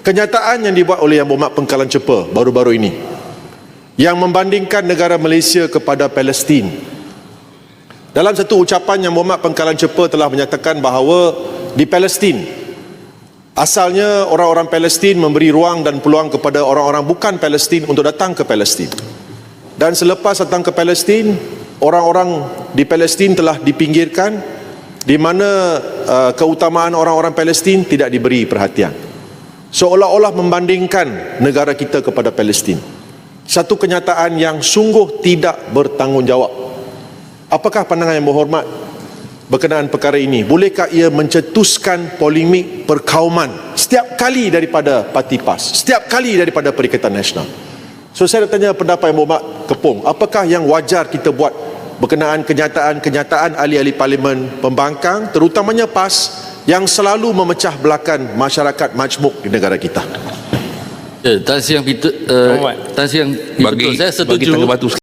kenyataan yang dibuat oleh Yang Berhormat Pengkalan Cepa baru-baru ini yang membandingkan negara Malaysia kepada Palestin. Dalam satu ucapan, Yang Berhormat Pengkalan Cepa telah menyatakan bahawa di Palestin, asalnya orang-orang Palestin memberi ruang dan peluang kepada orang-orang bukan Palestin untuk datang ke Palestin. Dan selepas datang ke Palestin, orang-orang di Palestin telah dipinggirkan, di mana keutamaan orang-orang Palestin tidak diberi perhatian. Seolah-olah membandingkan negara kita kepada Palestin. Satu kenyataan yang sungguh tidak bertanggungjawab. Apakah pandangan Yang Berhormat berkenaan perkara ini? Bolehkah ia mencetuskan polemik perkauman setiap kali daripada Parti PAS, setiap kali daripada Perikatan Nasional? So saya nak tanya pendapat Yang Berhormat Kepong, apakah yang wajar kita buat berkenaan kenyataan-kenyataan ahli-ahli parlimen pembangkang, terutamanya PAS, yang selalu memecah belakan masyarakat majmuk di negara kita? Tan Siang Peter, Tan Siang, betul, saya setuju.